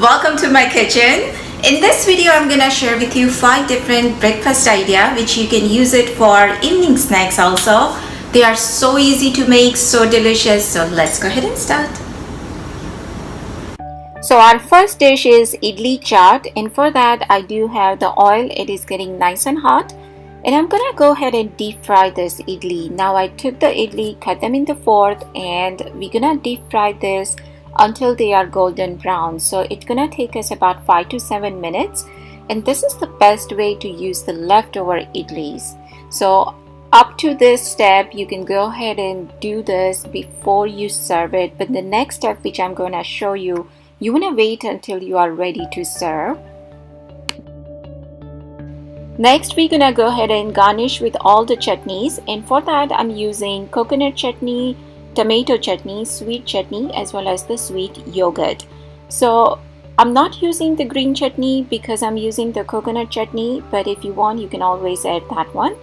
welcome to my kitchen. In this video, I'm gonna share with you 5 different breakfast ideas which you can use it for evening snacks also. They are so easy to make, so delicious. So let's go ahead and start. So our first dish is idli chaat, and for that I do have the oil. It is getting nice and hot, and I'm gonna go ahead and deep fry this idli. Now I took the idli, cut them into fourth, and we're gonna deep fry this until they are golden brown. So it's gonna take us about 5 to 7 minutes, and this is the best way to use the leftover idlis. So up to this step you can go ahead and do this before you serve it, but the next step which I'm going to show you, you want to wait until you are ready to serve. Next we're gonna go ahead and garnish with all the chutneys, and for that I'm using coconut chutney, tomato chutney, sweet chutney, as well as the sweet yogurt. So I'm not using the green chutney because I'm using the coconut chutney, but if you want you can always add that one.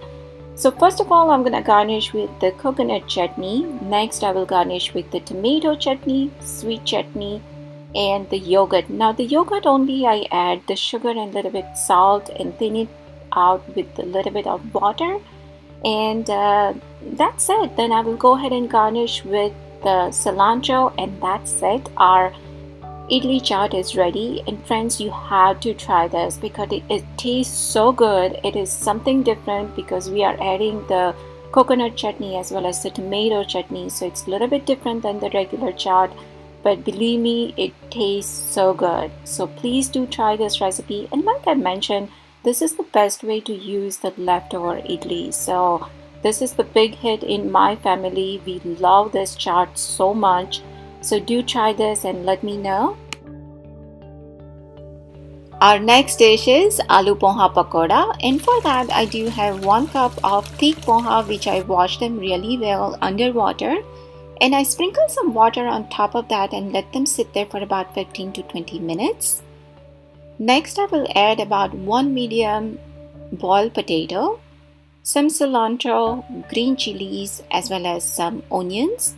So first of all I'm gonna garnish with the coconut chutney. Next I will garnish with the tomato chutney, sweet chutney, and the yogurt. Now the yogurt only I add the sugar and a little bit salt and thin it out with a little bit of water, and that's it. Then I will go ahead and garnish with the cilantro, and that's it. Our idli chaat is ready, and friends, you have to try this because it tastes so good. It is something different because we are adding the coconut chutney as well as the tomato chutney, so it's a little bit different than the regular chaat, but believe me, it tastes so good. So please do try this recipe, and like I mentioned, this is the best way to use the leftover idli. So this is the big hit in my family. We love this chaat so much. So do try this and let me know. Our next dish is aloo poha pakoda, and for that I do have 1 cup of thick poha which I washed them really well under water, and I sprinkle some water on top of that and let them sit there for about 15 to 20 minutes. Next I will add about 1 medium boiled potato, some cilantro, green chilies, as well as some onions.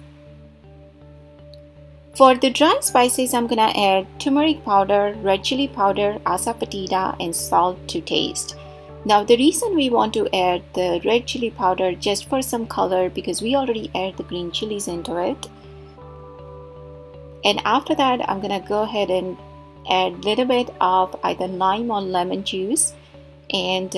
For the dry spices I'm gonna add turmeric powder, red chili powder, asafoetida, and salt to taste. Now the reason we want to add the red chili powder just for some color, because we already add the green chilies into it. And after that I'm gonna go ahead and add a little bit of either lime or lemon juice, and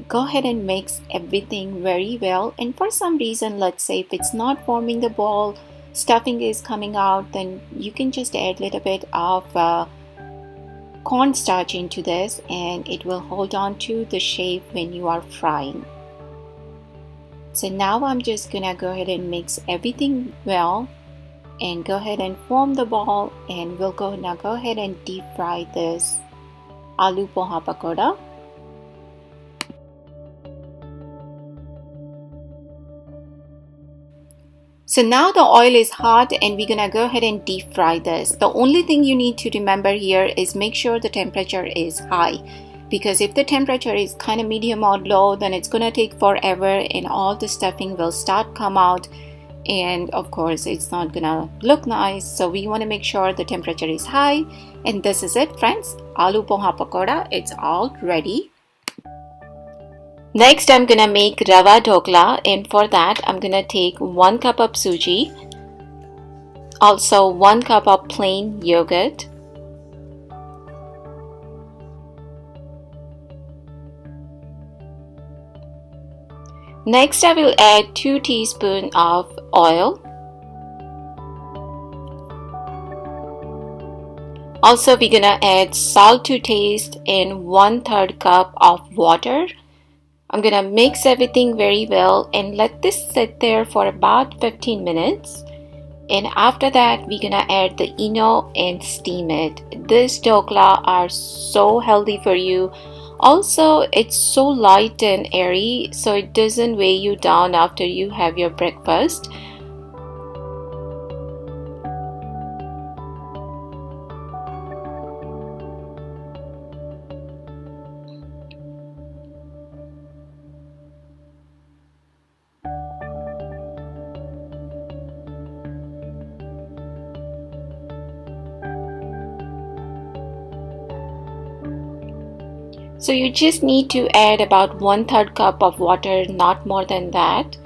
go ahead and mix everything very well. And for some reason, let's say if it's not forming the ball, stuffing is coming out, then you can just add a little bit of cornstarch into this, and it will hold on to the shape when you are frying. So now I'm just gonna go ahead and mix everything well and go ahead and form the ball, and we'll go ahead and deep fry this aloo poha pakoda. So now the oil is hot and we're gonna go ahead and deep fry this. The only thing you need to remember here is make sure the temperature is high, because if the temperature is kind of medium or low, then it's gonna take forever and all the stuffing will start come out, and of course it's not gonna look nice. So we want to make sure the temperature is high, and this is it, friends. Aloo poha pakoda, it's all ready. Next I'm gonna make Rava Dhokla, and for that I'm gonna take 1 cup of suji, also 1 cup of plain yogurt, next I will add 2 teaspoons of oil, also we're gonna add salt to taste, and 1/3 cup of water. I'm gonna mix everything very well and let this sit there for about 15 minutes. And after that we're gonna add the eno and steam it. This dhokla are so healthy for you. Also it's so light and airy, so it doesn't weigh you down after you have your breakfast. So you just need to add about 1/3 cup of water, not more than that.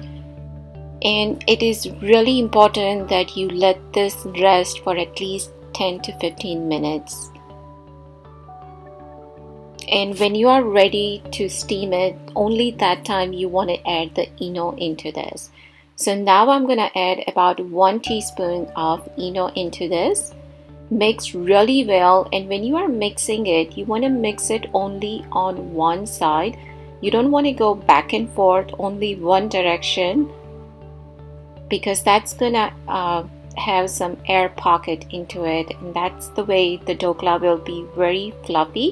And it is really important that you let this rest for at least 10 to 15 minutes. And when you are ready to steam it, only that time you want to add the Eno into this. So now I'm going to add about 1 teaspoon of Eno into this. Mix really well, and when you are mixing it, you want to mix it only on one side. You don't want to go back and forth, only one direction, because that's going to have some air pocket into it, and that's the way the dhokla will be very fluffy.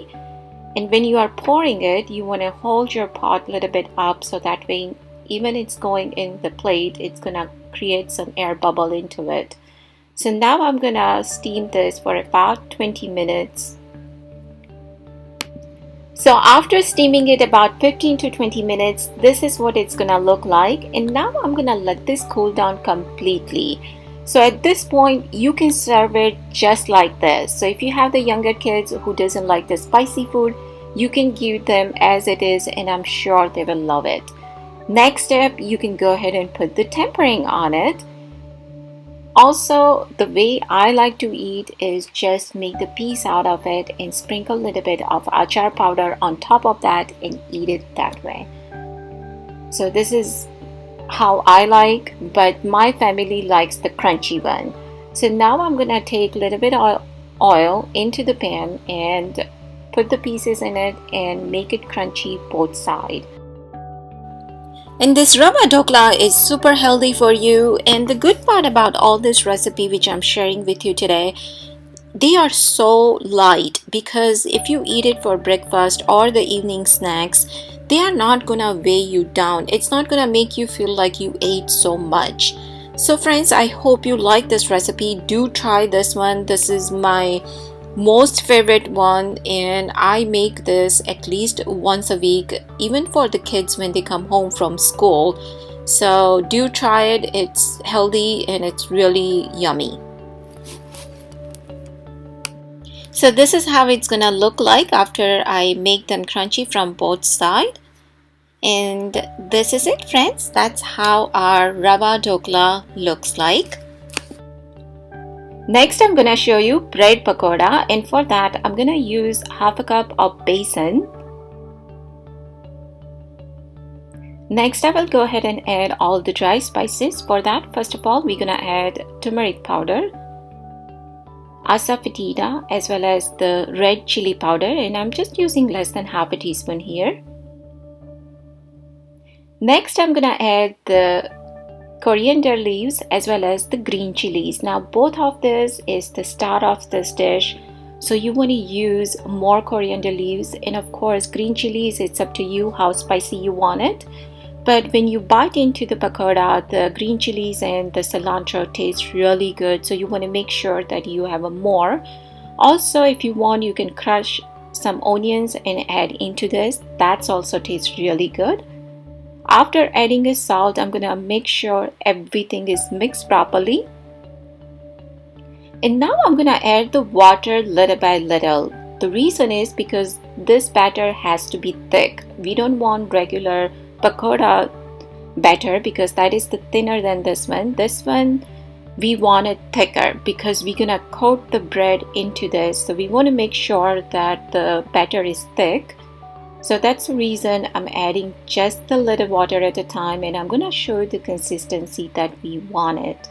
And when you are pouring it, you want to hold your pot a little bit up, so that way even it's going in the plate, it's gonna create some air bubble into it. So now I'm gonna steam this for about 20 minutes. So after steaming it about 15 to 20 minutes, this is what it's gonna look like. And now I'm gonna let this cool down completely. So at this point, you can serve it just like this. So if you have the younger kids who doesn't like the spicy food, you can give them as it is, and I'm sure they will love it. Next step, you can go ahead and put the tempering on it. Also, the way I like to eat is just make the piece out of it and sprinkle a little bit of achar powder on top of that and eat it that way. So this is how I like, but my family likes the crunchy one. So now I'm gonna take a little bit of oil into the pan and put the pieces in it and make it crunchy both sides. And this Rava Dhokla is super healthy for you, and the good part about all this recipe which I'm sharing with you today, they are so light, because if you eat it for breakfast or the evening snacks, they are not gonna weigh you down. It's not gonna make you feel like you ate so much. So friends, I hope you like this recipe. Do try this one. This is my most favorite one, and I make this at least once a week, even for the kids when they come home from school. So do try it. It's healthy and it's really yummy. So this is how it's gonna look like after I make them crunchy from both sides. And this is it, friends. That's how our Rava Dhokla looks like. Next, I'm gonna show you bread pakoda, and for that I'm gonna use half a cup of besan. Next, I will go ahead and add all the dry spices. For that, first of all, we're gonna add turmeric powder, asafoetida, as well as the red chili powder, and I'm just using less than half a teaspoon here. Next, I'm gonna add the coriander leaves as well as the green chilies. Now both of this is the star of this dish, so you want to use more coriander leaves, and of course green chilies, it's up to you how spicy you want it. But when you bite into the pakoda, the green chilies and the cilantro taste really good, so you want to make sure that you have a more. Also, if you want, you can crush some onions and add into this. That's also tastes really good. After adding a salt, I'm gonna make sure everything is mixed properly. And now I'm gonna add the water little by little. The reason is because this batter has to be thick. We don't want regular pakoda batter because that is the thinner than this one. This one we want it thicker because we're gonna coat the bread into this. So we want to make sure that the batter is thick. So that's the reason I'm adding just a little water at a time, and I'm going to show you the consistency that we want it.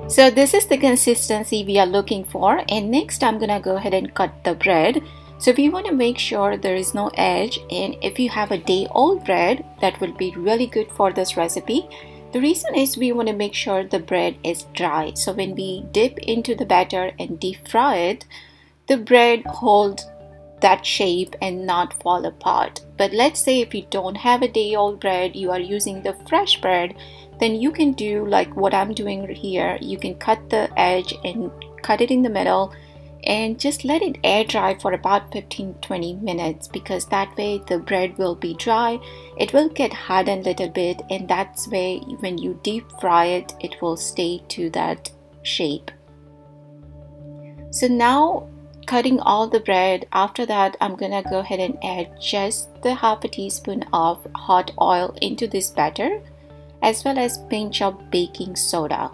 So this is the consistency we are looking for, and next I'm going to go ahead and cut the bread. So we want to make sure there is no edge, and if you have a day-old bread, that will be really good for this recipe. The reason is we want to make sure the bread is dry. So when we dip into the batter and deep fry it, the bread holds that shape and not fall apart. But let's say if you don't have a day-old bread, you are using the fresh bread, then you can do like what I'm doing here. You can cut the edge and cut it in the middle and just let it air dry for about 15-20 minutes, because that way the bread will be dry, it will get hardened a little bit, and that's way when you deep fry it, it will stay to that shape. So now cutting all the bread, after that I'm gonna go ahead and add just the half a teaspoon of hot oil into this batter, as well as pinch of baking soda.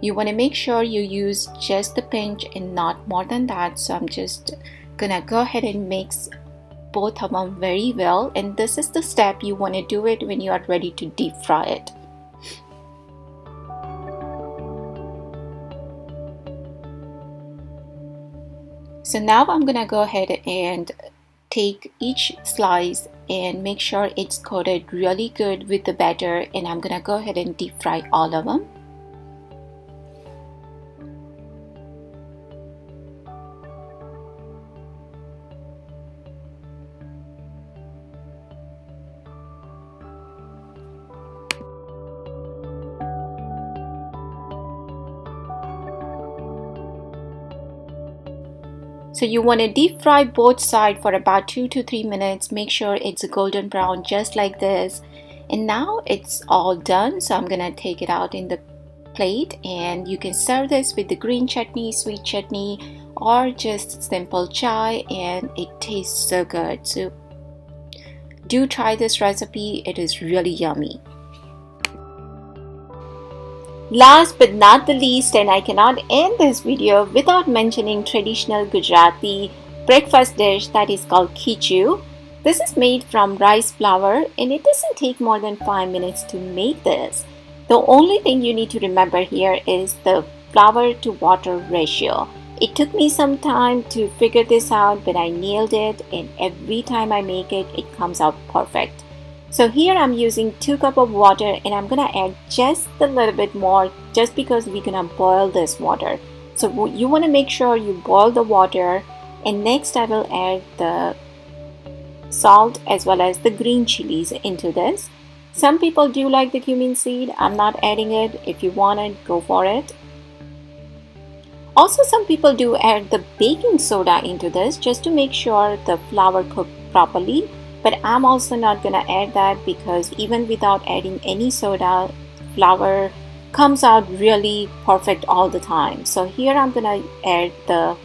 You want to make sure you use just the pinch and not more than that. So I'm just gonna go ahead and mix both of them very well, and this is the step you want to do it when you are ready to deep fry it. So now I'm gonna go ahead and take each slice and make sure it's coated really good with the batter, and I'm gonna go ahead and deep fry all of them. So you want to deep fry both sides for about 2 to 3 minutes. Make sure it's a golden brown just like this. And now it's all done. So I'm gonna take it out in the plate, and you can serve this with the green chutney, sweet chutney, or just simple chai, and it tastes so good. So do try this recipe, it is really yummy. Last but not the least, and I cannot end this video without mentioning traditional Gujarati breakfast dish that is called Kichu. This is made from rice flour, and it doesn't take more than 5 minutes to make this. The only thing you need to remember here is the flour to water ratio. It took me some time to figure this out, but I nailed it, and every time I make it, it comes out perfect. So here I'm using 2 cups of water, and I'm gonna add just a little bit more just because we're gonna boil this water. So you want to make sure you boil the water, and next I will add the salt as well as the green chilies into this. Some people do like the cumin seed. I'm not adding it. If you want it, go for it. Also, some people do add the baking soda into this just to make sure the flour cooked properly. But I'm also not gonna add that, because even without adding any soda, flour comes out really perfect all the time. So here I'm gonna add the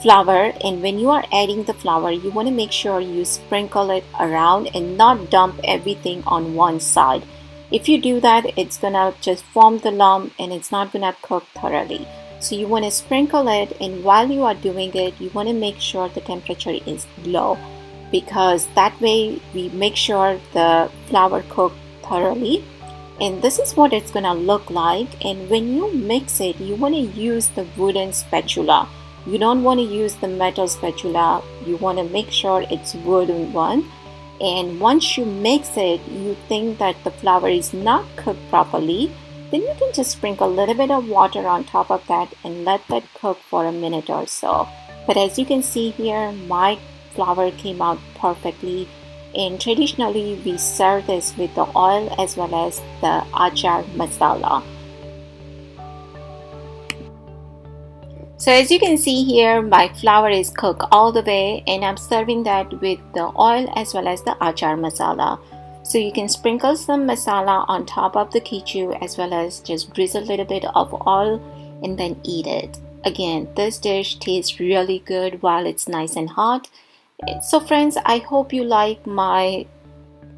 flour, and when you are adding the flour, you want to make sure you sprinkle it around and not dump everything on one side. If you do that, it's gonna just form the lump and it's not gonna cook thoroughly. So you want to sprinkle it, and while you are doing it, you want to make sure the temperature is low, because that way we make sure the flour cooked thoroughly. And this is what it's gonna look like. And when you mix it, you want to use the wooden spatula. You don't want to use the metal spatula. You want to make sure it's wooden one. And once you mix it, you think that the flour is not cooked properly, then you can just sprinkle a little bit of water on top of that and let that cook for a minute or so. But as you can see here, my flour came out perfectly, and traditionally we serve this with the oil as well as the achar masala. So as you can see here, my flour is cooked all the way, and I'm serving that with the oil as well as the achar masala. So you can sprinkle some masala on top of the kichu, as well as just drizzle a little bit of oil and then eat it. Again, this dish tastes really good while it's nice and hot. So friends, I hope you like my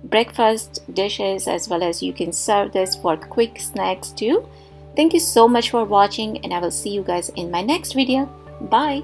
breakfast dishes, as well as you can serve this for quick snacks too. Thank you so much for watching, and I will see you guys in my next video. Bye.